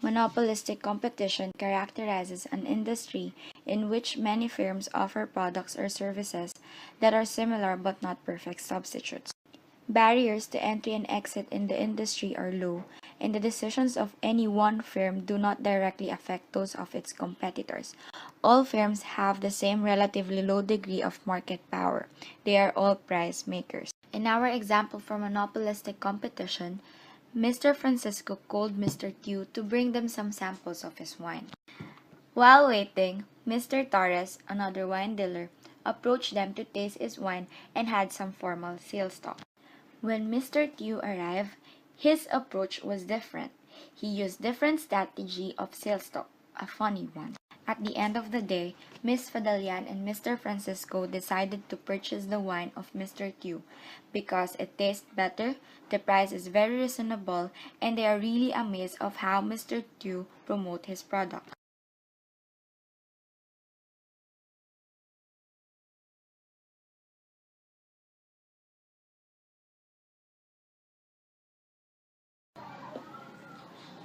Monopolistic competition characterizes an industry in which many firms offer products or services that are similar but not perfect substitutes. Barriers to entry and exit in the industry are low, and the decisions of any one firm do not directly affect those of its competitors. All firms have the same relatively low degree of market power. They are all price makers. In our example for monopolistic competition, Mr. Francisco called Mr. Tew to bring them some samples of his wine. While waiting, Mr. Torres, another wine dealer, approached them to taste his wine and had some formal sales talk. When Mr. Tew arrived, his approach was different. He used different strategy of sales talk, a funny one. At the end of the day, Miss Fadalian and Mr. Francisco decided to purchase the wine of Mr. Tew because it tastes better, the price is very reasonable, and they are really amazed of how Mr. Tew promote his product.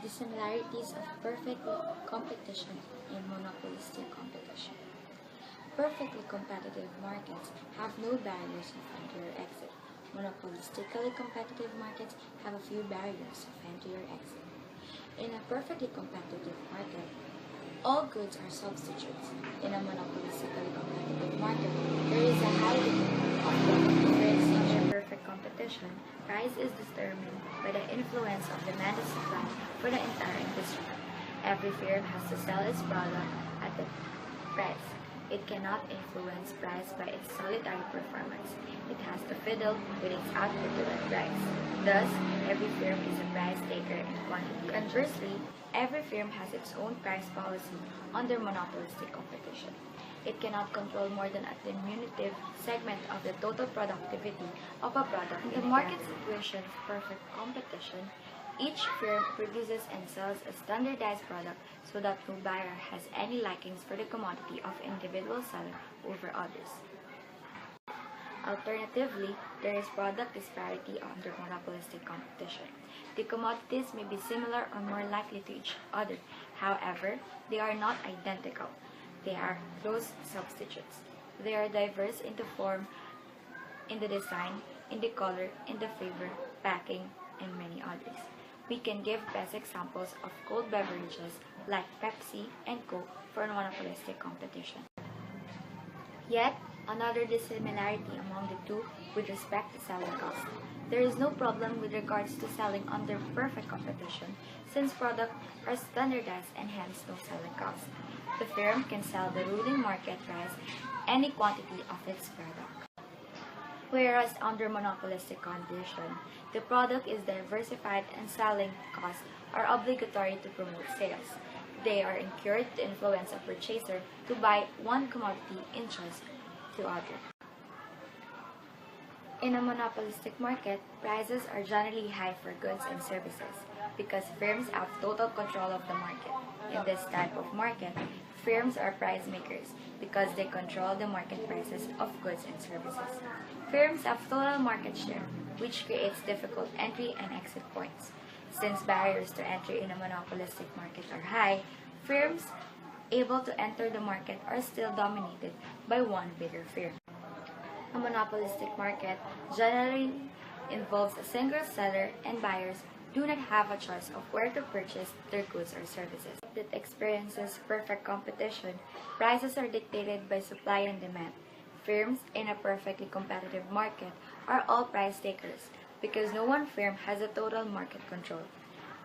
The similarities of perfect competition and monopolistic competition. Perfectly competitive markets have no barriers of entry or exit. Monopolistically competitive markets have a few barriers of entry or exit. In a perfectly competitive market, all goods are substitutes. In a monopolistically competitive market, there is a high degree of difference. In perfect competition, price is determined by the influence of demand and supply for the entire industry. Every firm has to sell its product at the price. It cannot influence price by its solitary performance. It has to fiddle with its output to that price. Thus, every firm is a price taker in quantity. Conversely, every firm has its own price policy under monopolistic competition. It cannot control more than a diminutive segment of the total productivity of a product. In the market situation of perfect competition, each firm produces and sells a standardized product so that no buyer has any likings for the commodity of individual seller over others. Alternatively, there is product disparity under monopolistic competition. The commodities may be similar or more likely to each other. However, they are not identical. They are close substitutes. They are diverse in the form, in the design, in the color, in the flavor, packing, and many others. We can give best examples of cold beverages like Pepsi and Coke for monopolistic competition. Yet, another dissimilarity among the two with respect to selling cost. There is no problem with regards to selling under perfect competition since products are standardized and hence no selling cost. The firm can sell the ruling market price any quantity of its product. Whereas under monopolistic condition, the product is diversified and selling costs are obligatory to promote sales. They are incurred to influence a purchaser to buy one commodity in choice to other. In a monopolistic market, prices are generally high for goods and services because firms have total control of the market. In this type of market, firms are price makers because they control the market prices of goods and services. Firms have total market share, which creates difficult entry and exit points. Since barriers to entry in a monopolistic market are high, firms able to enter the market are still dominated by one bigger firm. A monopolistic market generally involves a single seller and buyers do not have a choice of where to purchase their goods or services. That experiences perfect competition, prices are dictated by supply and demand. Firms in a perfectly competitive market are all price takers because no one firm has a total market control.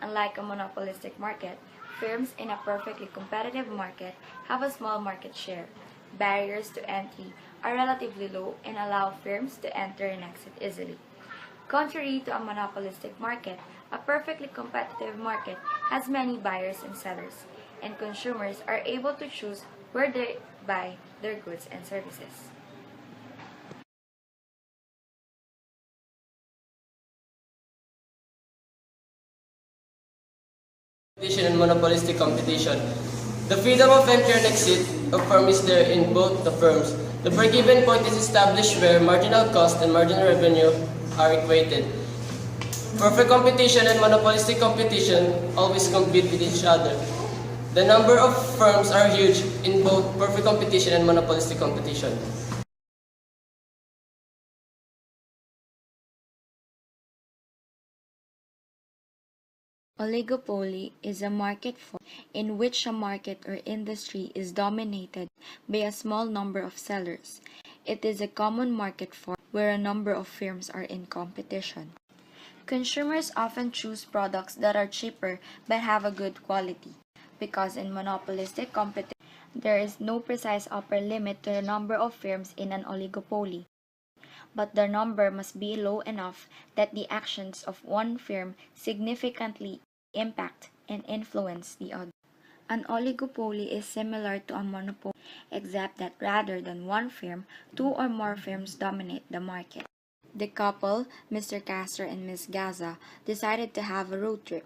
Unlike a monopolistic market, firms in a perfectly competitive market have a small market share. Barriers to entry are relatively low and allow firms to enter and exit easily. Contrary to a monopolistic market, a perfectly competitive market has many buyers and sellers, and consumers are able to choose where they buy their goods and services. Competition and monopolistic competition. The freedom of entry and exit of firm is there in both the firms. The break-even point is established where marginal cost and marginal revenue are equated. Perfect competition and monopolistic competition always compete with each other. The number of firms are huge in both perfect competition and monopolistic competition. Oligopoly is a market form in which a market or industry is dominated by a small number of sellers. It is a common market form where a number of firms are in competition. Consumers often choose products that are cheaper but have a good quality, because in monopolistic competition, there is no precise upper limit to the number of firms in an oligopoly, but the number must be low enough that the actions of one firm significantly impact and influence the other. An oligopoly is similar to a monopoly, except that rather than one firm, two or more firms dominate the market. The couple, Mr. Castro and Miss Gaza, decided to have a road trip.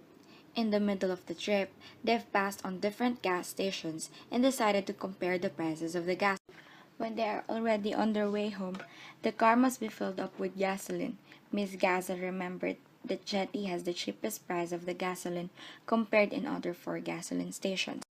In the middle of the trip, they've passed on different gas stations and decided to compare the prices of the gas. When they are already on their way home, the car must be filled up with gasoline. Miss Gaza remembered that Jetty has the cheapest price of the gasoline compared in other four gasoline stations.